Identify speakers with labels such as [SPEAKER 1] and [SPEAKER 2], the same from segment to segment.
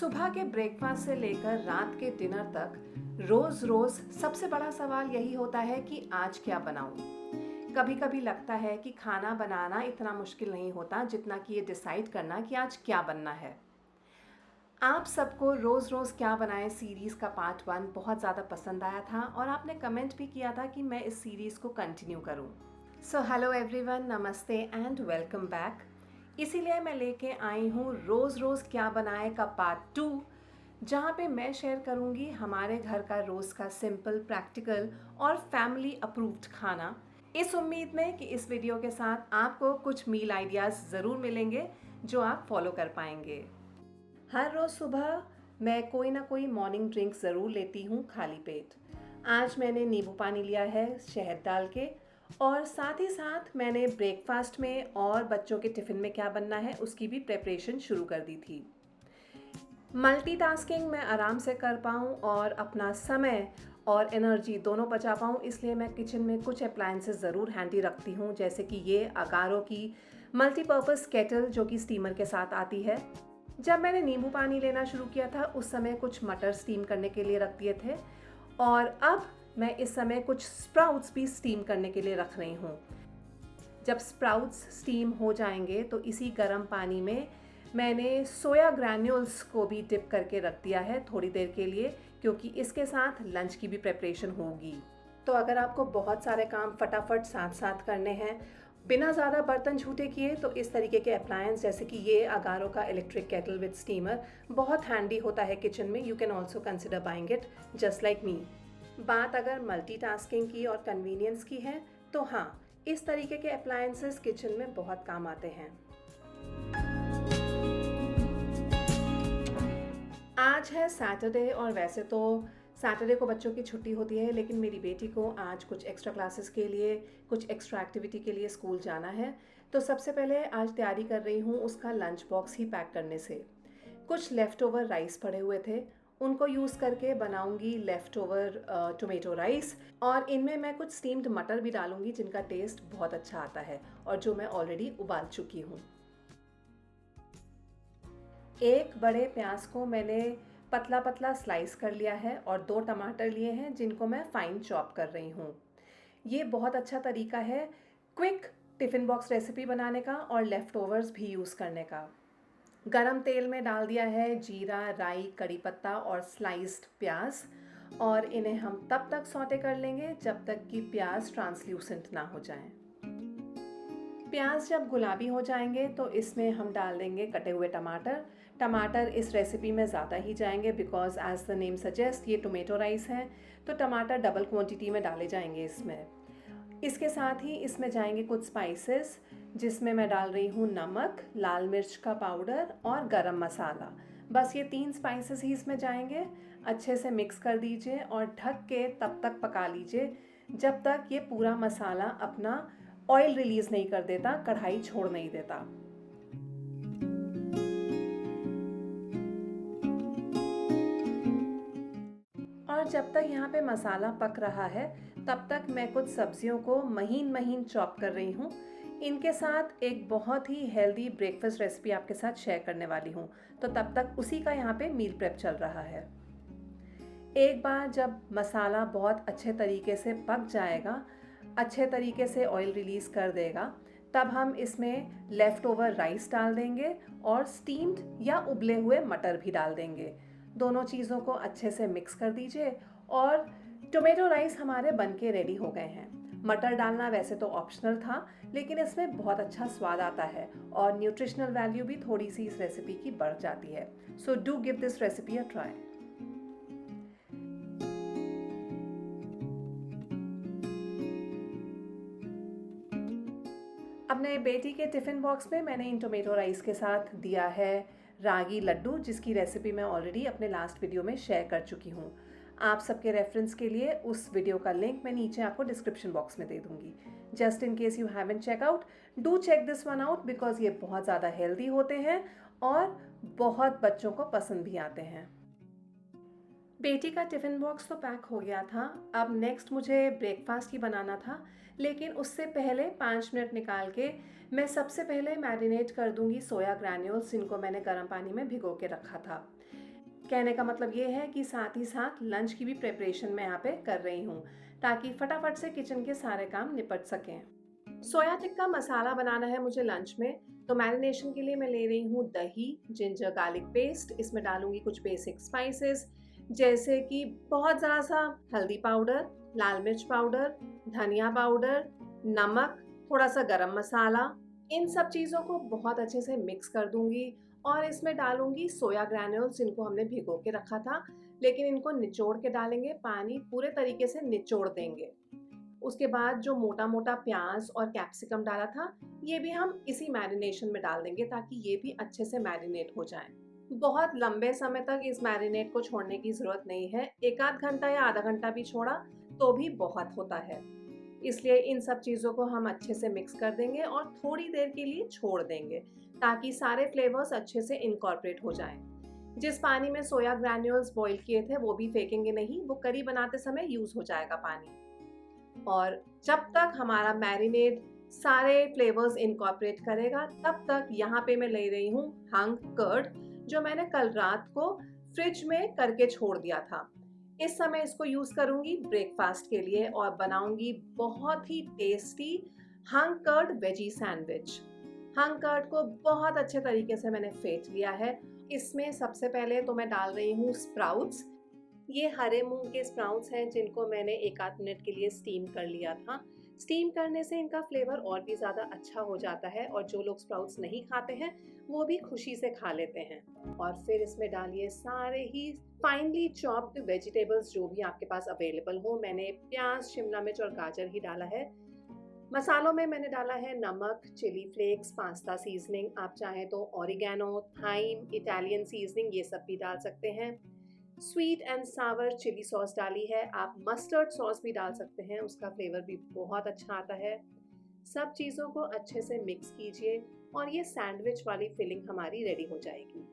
[SPEAKER 1] सुबह के ब्रेकफास्ट से लेकर रात के डिनर तक रोज रोज सबसे बड़ा सवाल यही होता है कि आज क्या बनाऊं। कभी कभी लगता है कि खाना बनाना इतना मुश्किल नहीं होता जितना कि ये डिसाइड करना कि आज क्या बनना है। आप सबको रोज रोज क्या बनाएं सीरीज का पार्ट 1 बहुत ज़्यादा पसंद आया था और आपने कमेंट भी किया था कि मैं इस सीरीज को कंटिन्यू करूं। सो हेलो एवरीवन, नमस्ते एंड वेलकम बैक। इसीलिए मैं लेके आई हूँ रोज़ रोज़ क्या बनाए का पार्ट 2, जहाँ पे मैं शेयर करूँगी हमारे घर का रोज़ का सिंपल, प्रैक्टिकल और फैमिली अप्रूव्ड खाना, इस उम्मीद में कि इस वीडियो के साथ आपको कुछ मील आइडियाज़ ज़रूर मिलेंगे जो आप फॉलो कर पाएंगे। हर रोज़ सुबह मैं कोई ना कोई मॉर्निंग ड्रिंक ज़रूर लेती हूँ खाली पेट। आज मैंने नींबू पानी लिया है शहद डाल के, और साथ ही साथ मैंने ब्रेकफास्ट में और बच्चों के टिफ़िन में क्या बनना है उसकी भी प्रिपरेशन शुरू कर दी थी। मल्टीटास्किंग मैं आराम से कर पाऊँ और अपना समय और एनर्जी दोनों बचा पाऊँ, इसलिए मैं किचन में कुछ अप्लायंसेस ज़रूर हैंडी रखती हूँ, जैसे कि ये अगारो की मल्टीपर्पज़ केटल जो कि स्टीमर के साथ आती है। जब मैंने नींबू पानी लेना शुरू किया था उस समय कुछ मटर स्टीम करने के लिए रख दिए थे, और अब मैं इस समय कुछ स्प्राउट्स भी स्टीम करने के लिए रख रही हूँ। जब स्प्राउट्स स्टीम हो जाएंगे तो इसी गर्म पानी में मैंने सोया ग्रैन्यूल्स को भी डिप करके रख दिया है थोड़ी देर के लिए, क्योंकि इसके साथ लंच की भी प्रेपरेशन होगी। तो अगर आपको बहुत सारे काम फटाफट साथ साथ करने हैं बिना ज़्यादा बर्तन झूठे किए, तो इस तरीके के अप्लायंस जैसे कि ये अगारो का इलेक्ट्रिक केटल विद स्टीमर बहुत हैंडी होता है किचन में। You can also consider buying it just like me. बात अगर मल्टीटास्किंग की और कन्वीनियंस की है तो हाँ, इस तरीके के अप्लायंसेस किचन में बहुत काम आते हैं। आज है सैटरडे और वैसे तो सैटरडे को बच्चों की छुट्टी होती है, लेकिन मेरी बेटी को आज कुछ एक्स्ट्रा क्लासेस के लिए, कुछ एक्स्ट्रा एक्टिविटी के लिए स्कूल जाना है। तो सबसे पहले आज तैयारी कर रही हूँ उसका लंच बॉक्स ही पैक करने से। कुछ लेफ़्ट ओवर राइस पड़े हुए थे, उनको यूज़ करके बनाऊंगी लेफ़्ट ओवर टोमेटो राइस, और इनमें मैं कुछ स्टीम्ड मटर भी डालूंगी जिनका टेस्ट बहुत अच्छा आता है और जो मैं ऑलरेडी उबाल चुकी हूँ। एक बड़े प्याज को मैंने पतला पतला स्लाइस कर लिया है और 2 टमाटर लिए हैं जिनको मैं फाइन चॉप कर रही हूँ। ये बहुत अच्छा तरीका है क्विक टिफ़िन बॉक्स रेसिपी बनाने का और लेफ़्ट ओवर्स भी यूज़ करने का। गरम तेल में डाल दिया है जीरा, राई, कड़ी पत्ता और स्लाइस्ड प्याज, और इन्हें हम तब तक सौटे कर लेंगे जब तक कि प्याज ट्रांसल्यूसेंट ना हो जाएं। प्याज जब गुलाबी हो जाएंगे तो इसमें हम डाल देंगे कटे हुए टमाटर। टमाटर इस रेसिपी में ज़्यादा ही जाएंगे because as the name suggest ये टोमेटो राइस है, तो टमाटर डबल क्वांटिटी में डाले जाएंगे इसमें। इसके साथ ही इसमें जाएंगे कुछ स्पाइसेस, जिसमें मैं डाल रही हूँ नमक, लाल मिर्च का पाउडर और गरम मसाला। बस ये 3 स्पाइसेस ही इसमें जाएंगे। अच्छे से मिक्स कर दीजिए और ढक के तब तक पका लीजिए जब तक ये पूरा मसाला अपना ऑयल रिलीज नहीं कर देता, कढ़ाई छोड़ नहीं देता। और जब तक यहाँ पे मसाला पक रहा है तब तक मैं कुछ सब्जियों को महीन महीन चॉप कर रही हूँ। इनके साथ एक बहुत ही हेल्दी ब्रेकफास्ट रेसिपी आपके साथ शेयर करने वाली हूँ, तो तब तक उसी का यहाँ पे मील प्रेप चल रहा है। एक बार जब मसाला बहुत अच्छे तरीके से पक जाएगा, अच्छे तरीके से ऑयल रिलीज़ कर देगा, तब हम इसमें लेफ़्ट ओवर राइस डाल देंगे और स्टीम्ड या उबले हुए मटर भी डाल देंगे। दोनों चीज़ों को अच्छे से मिक्स कर दीजिए और टोमेटो राइस हमारे बनके रेडी हो गए हैं। मटर डालना वैसे तो ऑप्शनल था, लेकिन इसमें बहुत अच्छा स्वाद आता है और न्यूट्रिशनल वैल्यू भी थोड़ी सी इस रेसिपी की बढ़ जाती है। So do give this recipe a try. अपने बेटी के टिफ़िन बॉक्स में मैंने इन टोमेटो राइस के साथ दिया है रागी लड्डू, जिसकी रेसिपी मैं ऑलरेडी अपने लास्ट वीडियो में शेयर कर चुकी हूँ। आप सबके रेफरेंस के लिए उस वीडियो का लिंक मैं नीचे आपको डिस्क्रिप्शन बॉक्स में दे दूँगी। Just in case you haven't check out, do check this one out because ये बहुत ज़्यादा हेल्दी होते हैं और बहुत बच्चों को पसंद भी आते हैं। बेटी का टिफ़िन बॉक्स तो पैक हो गया था, अब नेक्स्ट मुझे ब्रेकफास्ट ही बनाना था, लेकिन उससे पहले 5 मिनट निकाल के मैं सबसे पहले मैरिनेट कर दूंगी सोया ग्रैन्यूल्स, जिनको मैंने गर्म पानी में भिगो के रखा था। कहने का मतलब ये है कि साथ ही साथ लंच की भी प्रिपरेशन मैं यहाँ पे कर रही हूँ, ताकि फटाफट से किचन के सारे काम निपट सकें। सोया टिक्का मसाला बनाना है मुझे लंच में, तो मैरिनेशन के लिए मैं ले रही हूँ दही, जिंजर गार्लिक पेस्ट, इसमें डालूंगी कुछ बेसिक स्पाइसेस जैसे कि बहुत ज़रा सा हल्दी पाउडर, लाल मिर्च पाउडर, धनिया पाउडर, नमक, थोड़ा सा गरम मसाला। इन सब चीज़ों को बहुत अच्छे से मिक्स कर दूंगी और इसमें डालूंगी सोया ग्रैन्यूल्स जिनको हमने भिगो के रखा था, लेकिन इनको निचोड़ के डालेंगे, पानी पूरे तरीके से निचोड़ देंगे। उसके बाद जो मोटा मोटा प्याज और कैप्सिकम डाला था, ये भी हम इसी मैरिनेशन में डाल देंगे ताकि ये भी अच्छे से मैरिनेट हो जाए। बहुत लंबे समय तक इस मैरिनेट को छोड़ने की ज़रूरत नहीं है, एक आध घंटा या आधा घंटा भी छोड़ा तो भी बहुत होता है। इसलिए इन सब चीज़ों को हम अच्छे से मिक्स कर देंगे और थोड़ी देर के लिए छोड़ देंगे ताकि सारे फ्लेवर्स अच्छे से इनकॉर्पोरेट हो जाएं। जिस पानी में सोया ग्रैन्यूल्स बॉईल किए थे वो भी फेंकेंगे नहीं, वो करी बनाते समय यूज़ हो जाएगा पानी। और जब तक हमारा मैरिनेड सारे फ्लेवर्स इनकॉर्पोरेट करेगा, तब तक यहाँ पे मैं ले रही हूँ हंग कर्ड, जो मैंने कल रात को फ्रिज में करके छोड़ दिया था। इस समय इसको यूज़ करूँगी ब्रेकफास्ट के लिए और बनाऊँगी बहुत ही tasty hung curd veggie sandwich. Hung curd को बहुत अच्छे तरीके से मैंने फेंट लिया है। इसमें सबसे पहले तो मैं डाल रही हूँ स्प्राउट्स। ये हरे मूंग के स्प्राउट्स हैं जिनको मैंने एक आध मिनट के लिए स्टीम कर लिया था। स्टीम करने से इनका फ्लेवर और भी ज़्यादा अच्छा हो जाता है और जो लोग स्प्राउट्स नहीं खाते हैं वो भी खुशी से खा लेते हैं। और फिर इसमें डालिए सारे ही फाइनली चॉप्ड वेजिटेबल्स जो भी आपके पास अवेलेबल हो। मैंने प्याज, शिमला मिर्च और गाजर ही डाला है। मसालों में मैंने डाला है नमक, चिली फ्लेक्स, पास्ता सीजनिंग, आप चाहें तो ऑरिगेनो, थाइम, इटालियन सीजनिंग ये सब भी डाल सकते हैं। Sweet and sour chilli sauce डाली है, आप मस्टर्ड सॉस भी डाल सकते हैं, उसका फ्लेवर भी बहुत अच्छा आता है। सब चीज़ों को अच्छे से मिक्स कीजिए और ये सैंडविच वाली फिलिंग हमारी रेडी हो जाएगी।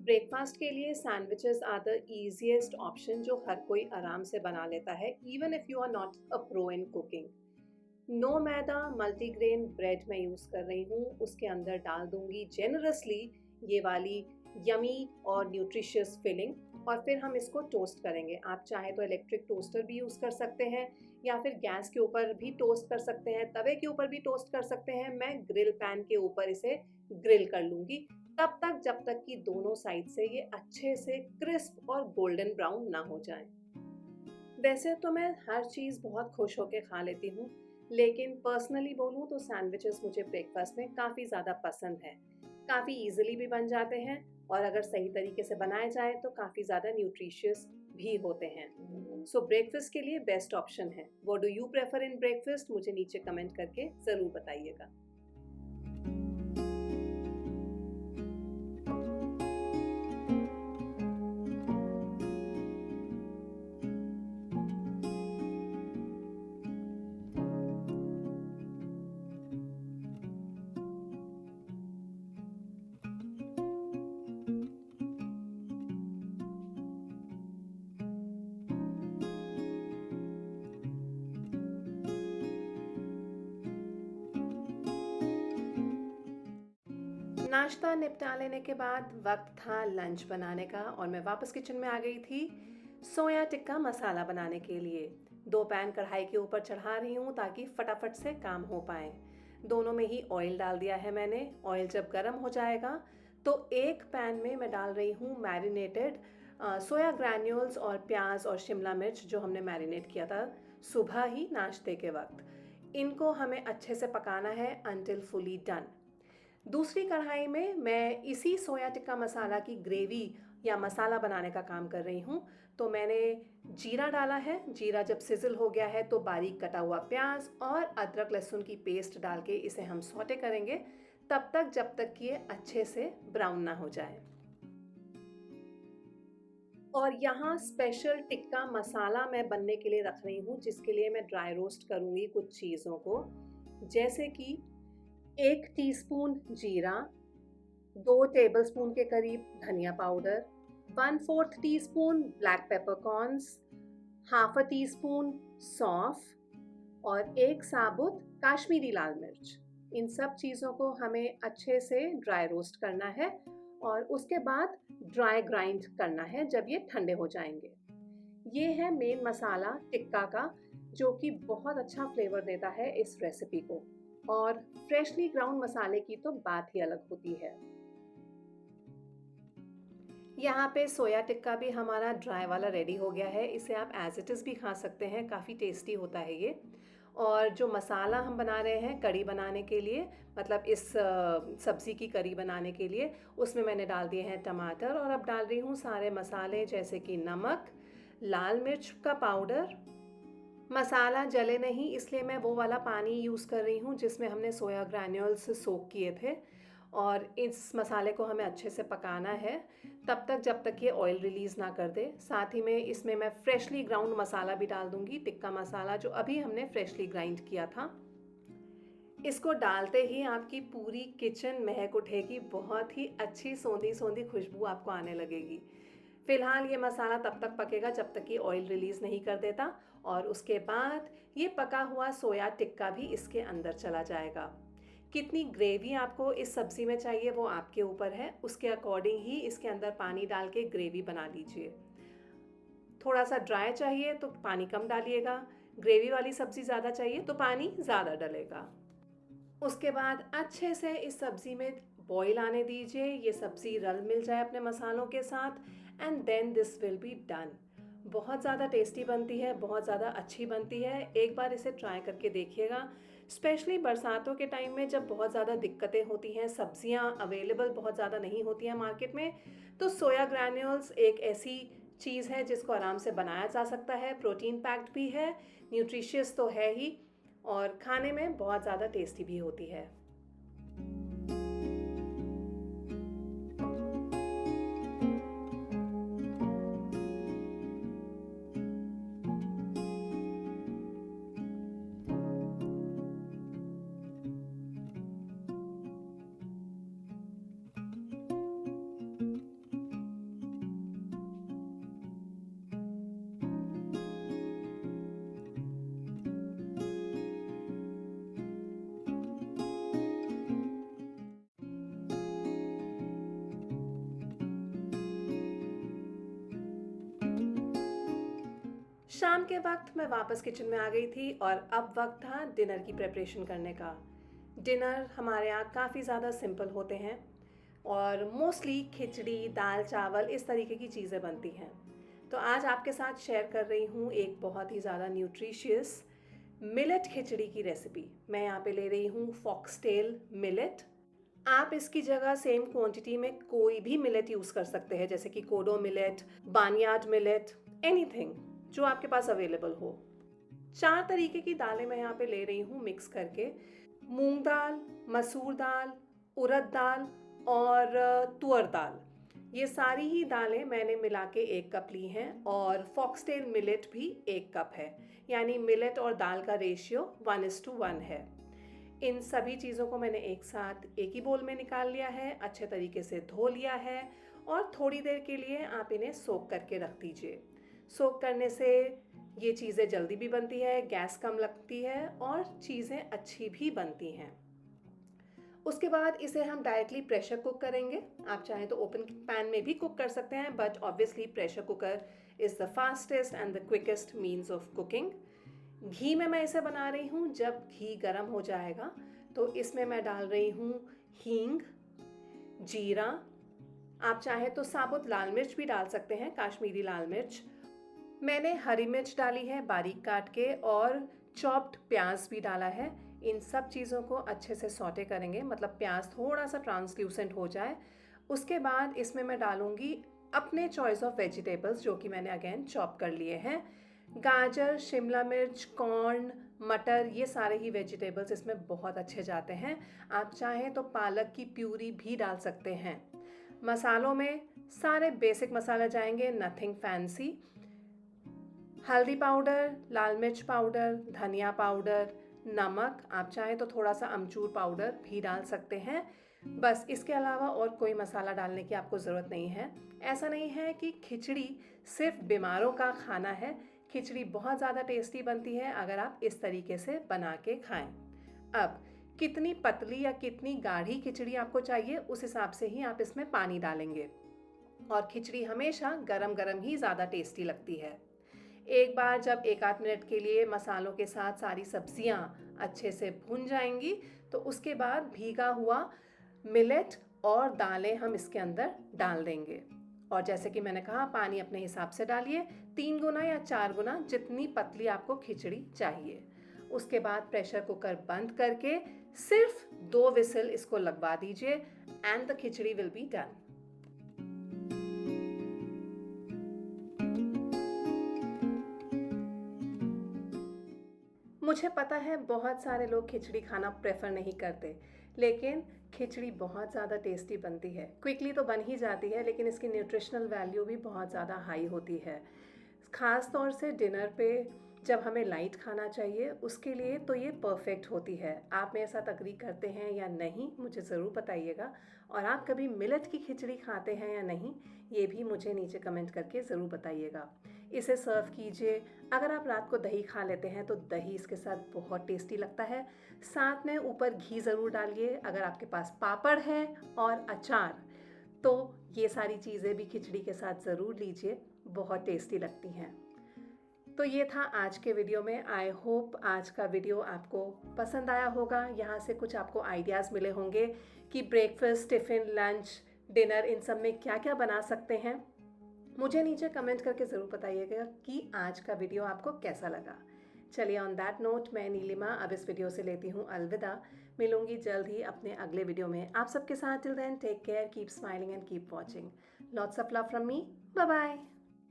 [SPEAKER 1] ब्रेकफास्ट के लिए sandwiches are the easiest option जो हर कोई आराम से बना लेता है, even if you are not a pro in cooking. No मैदा मल्टीग्रेन ब्रेड मैं यूज़ कर रही हूँ, उसके अंदर डाल दूंगी जेनरसली ये वाली यमी और न्यूट्रिशियस फिलिंग और फिर हम इसको टोस्ट करेंगे। आप चाहे तो इलेक्ट्रिक टोस्टर भी यूज़ कर सकते हैं या फिर गैस के ऊपर भी टोस्ट कर सकते हैं, तवे के ऊपर भी टोस्ट कर सकते हैं। मैं ग्रिल पैन के ऊपर इसे ग्रिल कर लूँगी तब तक जब तक कि दोनों साइड से ये अच्छे से क्रिस्प और गोल्डन ब्राउन ना हो जाए। वैसे तो मैं हर चीज़ बहुत खुश होकर खा लेती हूँ, लेकिन पर्सनली बोलूँ तो सैंडविचेस मुझे ब्रेकफास्ट में काफ़ी ज़्यादा पसंद है। काफ़ी इजीली भी बन जाते हैं और अगर सही तरीके से बनाए जाए तो काफ़ी ज़्यादा न्यूट्रिशियस भी होते हैं। सो ब्रेकफास्ट के लिए बेस्ट ऑप्शन है। What do you prefer in breakfast? मुझे नीचे कमेंट करके ज़रूर बताइएगा। नाश्ता निपटा लेने के बाद वक्त था लंच बनाने का और मैं वापस किचन में आ गई थी सोया टिक्का मसाला बनाने के लिए। 2 पैन कढ़ाई के ऊपर चढ़ा रही हूँ ताकि फटाफट से काम हो पाए। दोनों में ही ऑयल डाल दिया है मैंने। ऑयल जब गर्म हो जाएगा तो एक पैन में मैं डाल रही हूँ मैरिनेटेड सोया ग्रैन्यूल्स और प्याज और शिमला मिर्च जो हमने मैरिनेट किया था सुबह ही नाश्ते के वक्त। इनको हमें अच्छे से पकाना है अंटिल फुली डन। दूसरी कढ़ाई में मैं इसी सोया टिक्का मसाला की ग्रेवी या मसाला बनाने का काम कर रही हूँ। तो मैंने जीरा डाला है। जीरा जब सिजल हो गया है तो बारीक कटा हुआ प्याज और अदरक लहसुन की पेस्ट डाल के इसे हम सौटे करेंगे तब तक जब तक कि ये अच्छे से ब्राउन ना हो जाए। और यहाँ स्पेशल टिक्का मसाला मैं बनने के लिए रख रही हूँ जिसके लिए मैं ड्राई रोस्ट करूँगी कुछ चीज़ों को, जैसे कि 1 टीस्पून जीरा, 2 टेबलस्पून के करीब धनिया powder, 1/4 teaspoon black peppercorns, half teaspoon सौंफ और 1 साबुत काश्मीरी लाल मिर्च। इन सब चीज़ों को हमें अच्छे से ड्राई रोस्ट करना है और उसके बाद ड्राई ग्राइंड करना है जब ये ठंडे हो जाएंगे। ये है मेन मसाला टिक्का का, जो कि बहुत अच्छा फ्लेवर देता है इस रेसिपी को। और फ्रेशली ग्राउंड मसाले की तो बात ही अलग होती है। यहाँ पे सोया टिक्का भी हमारा ड्राई वाला रेडी हो गया है। इसे आप एज इट इज़ भी खा सकते हैं, काफ़ी टेस्टी होता है ये। और जो मसाला हम बना रहे हैं कड़ी बनाने के लिए, मतलब इस सब्ज़ी की करी बनाने के लिए, उसमें मैंने डाल दिए हैं टमाटर और अब डाल रही हूँ सारे मसाले, जैसे कि नमक, लाल मिर्च का पाउडर। मसाला जले नहीं इसलिए मैं वो वाला पानी यूज़ कर रही हूँ जिसमें हमने सोया ग्रैन्यूल्स सोक किए थे। और इस मसाले को हमें अच्छे से पकाना है तब तक जब तक ये ऑयल रिलीज़ ना कर दे। साथ ही में इसमें मैं फ्रेशली ग्राउंड मसाला भी डाल दूँगी, टिक्का मसाला जो अभी हमने फ्रेशली ग्राइंड किया था। इसको डालते ही आपकी पूरी किचन महक उठेगी, बहुत ही अच्छी सोंधी सोंधी खुशबू आपको आने लगेगी। फ़िलहाल ये मसाला तब तक पकेगा जब तक कि ऑयल रिलीज़ नहीं कर देता, और उसके बाद ये पका हुआ सोया टिक्का भी इसके अंदर चला जाएगा। कितनी ग्रेवी आपको इस सब्ज़ी में चाहिए वो आपके ऊपर है, उसके अकॉर्डिंग ही इसके अंदर पानी डाल के ग्रेवी बना लीजिए। थोड़ा सा ड्राई चाहिए तो पानी कम डालिएगा, ग्रेवी वाली सब्ज़ी ज़्यादा चाहिए तो पानी ज़्यादा डलेगा। उसके बाद अच्छे से इस सब्ज़ी में बॉईल आने दीजिए, ये सब्ज़ी रल मिल जाए अपने मसालों के साथ, and then this will be done. बहुत ज़्यादा टेस्टी बनती है, बहुत ज़्यादा अच्छी बनती है। एक बार इसे ट्राई करके देखिएगा। स्पेशली बरसातों के टाइम में जब बहुत ज़्यादा दिक्कतें होती हैं, सब्जियां अवेलेबल बहुत ज़्यादा नहीं होती हैं मार्केट में, तो सोया ग्रैन्यूल्स एक ऐसी चीज़ है जिसको आराम से बनाया जा सकता है। प्रोटीन पैक्ड भी है, न्यूट्रिशियस तो है ही, और खाने में बहुत ज़्यादा टेस्टी भी होती है। शाम के वक्त मैं वापस किचन में आ गई थी और अब वक्त था डिनर की प्रिपरेशन करने का। डिनर हमारे यहाँ काफ़ी ज़्यादा सिंपल होते हैं और मोस्टली खिचड़ी, दाल चावल इस तरीके की चीज़ें बनती हैं। तो आज आपके साथ शेयर कर रही हूँ एक बहुत ही ज़्यादा न्यूट्रिशियस मिलेट खिचड़ी की रेसिपी। मैं यहाँ पे ले रही हूँ फॉक्सटेल मिलेट। आप इसकी जगह सेम क्वांटिटी में कोई भी मिलेट यूज़ कर सकते हैं, जैसे कि कोडो मिलेट, बानियाड मिलेट, एनीथिंग जो आपके पास अवेलेबल हो। 4 तरीके की दालें मैं यहाँ पे ले रही हूँ मिक्स करके। मूंग दाल, मसूर दाल, उड़द दाल और तुअर दाल, ये सारी ही दालें मैंने मिला के 1 कप ली हैं, और फॉक्सटेल मिलेट भी 1 कप है। यानी मिलेट और दाल का रेशियो 1:1 है। इन सभी चीज़ों को मैंने एक साथ एक ही बोल में निकाल लिया है, अच्छे तरीके से धो लिया है, और थोड़ी देर के लिए आप इन्हें सोक करके रख दीजिए। सोक करने से ये चीज़ें जल्दी भी बनती है, गैस कम लगती है और चीज़ें अच्छी भी बनती हैं। उसके बाद इसे हम डायरेक्टली प्रेशर कुक करेंगे। आप चाहें तो ओपन पैन में भी कुक कर सकते हैं, but obviously pressure cooker is the fastest and the quickest means of cooking. घी में मैं इसे बना रही हूँ। जब घी गर्म हो जाएगा तो इसमें मैं डाल रही हूँ हींग, जीरा, आप चाहें तो साबुत लाल मिर्च भी डाल सकते हैं, काश्मीरी लाल मिर्च। मैंने हरी मिर्च डाली है बारीक काट के, और चॉप्ड प्याज भी डाला है। इन सब चीज़ों को अच्छे से सौटे करेंगे, मतलब प्याज थोड़ा सा ट्रांसल्यूसेंट हो जाए। उसके बाद इसमें मैं डालूंगी अपने चॉइस ऑफ वेजिटेबल्स, जो कि मैंने अगेन चॉप कर लिए हैं। गाजर, शिमला मिर्च, कॉर्न, मटर, ये सारे ही वेजिटेबल्स इसमें बहुत अच्छे जाते हैं। आप चाहें तो पालक की प्यूरी भी डाल सकते हैं। मसालों में सारे बेसिक मसाले जाएंगे, नथिंग फैंसी। हल्दी पाउडर, लाल मिर्च पाउडर, धनिया पाउडर, नमक, आप चाहें तो थोड़ा सा अमचूर पाउडर भी डाल सकते हैं। बस इसके अलावा और कोई मसाला डालने की आपको ज़रूरत नहीं है। ऐसा नहीं है कि खिचड़ी सिर्फ बीमारों का खाना है। खिचड़ी बहुत ज़्यादा टेस्टी बनती है अगर आप इस तरीके से बना के खाएं। अब कितनी पतली या कितनी गाढ़ी खिचड़ी आपको चाहिए उस हिसाब से ही आप इसमें पानी डालेंगे। और खिचड़ी हमेशा गरम गरम ही ज़्यादा टेस्टी लगती है। एक बार जब 1 आध मिनट के लिए मसालों के साथ सारी सब्जियां अच्छे से भुन जाएंगी तो उसके बाद भीगा हुआ मिलेट और दालें हम इसके अंदर डाल देंगे। और जैसे कि मैंने कहा, पानी अपने हिसाब से डालिए, 3 गुना या 4 गुना, जितनी पतली आपको खिचड़ी चाहिए। उसके बाद प्रेशर कुकर बंद करके सिर्फ 2 विसल इसको लगवा दीजिए and the khichdi will be done. मुझे पता है बहुत सारे लोग खिचड़ी खाना प्रेफर नहीं करते, लेकिन खिचड़ी बहुत ज़्यादा टेस्टी बनती है। क्विकली तो बन ही जाती है, लेकिन इसकी न्यूट्रिशनल वैल्यू भी बहुत ज़्यादा हाई होती है। ख़ास तौर से डिनर पे जब हमें लाइट खाना चाहिए उसके लिए तो ये परफेक्ट होती है। आप मेरे साथ अग्री करते हैं या नहीं मुझे ज़रूर बताइएगा। और आप कभी मिलेट की खिचड़ी खाते हैं या नहीं ये भी मुझे नीचे कमेंट करके ज़रूर बताइएगा। इसे सर्व कीजिए। अगर आप रात को दही खा लेते हैं तो दही इसके साथ बहुत टेस्टी लगता है। साथ में ऊपर घी ज़रूर डालिए। अगर आपके पास पापड़ है और अचार तो ये सारी चीज़ें भी खिचड़ी के साथ ज़रूर लीजिए, बहुत टेस्टी लगती हैं। तो ये था आज के वीडियो में। आई होप आज का वीडियो आपको पसंद आया होगा। यहाँ से कुछ आपको आइडियाज़ मिले होंगे कि ब्रेकफास्ट, टिफ़िन, लंच, डिनर इन सब में क्या क्या बना सकते हैं। मुझे नीचे कमेंट करके ज़रूर बताइएगा कि आज का वीडियो आपको कैसा लगा। चलिए, ऑन दैट नोट मैं नीलिमा अब इस वीडियो से लेती हूँ अलविदा। मिलूंगी जल्द ही अपने अगले वीडियो में आप सबके साथ। Till then take care, keep smiling and keep watching. Lots of love from me. Bye bye.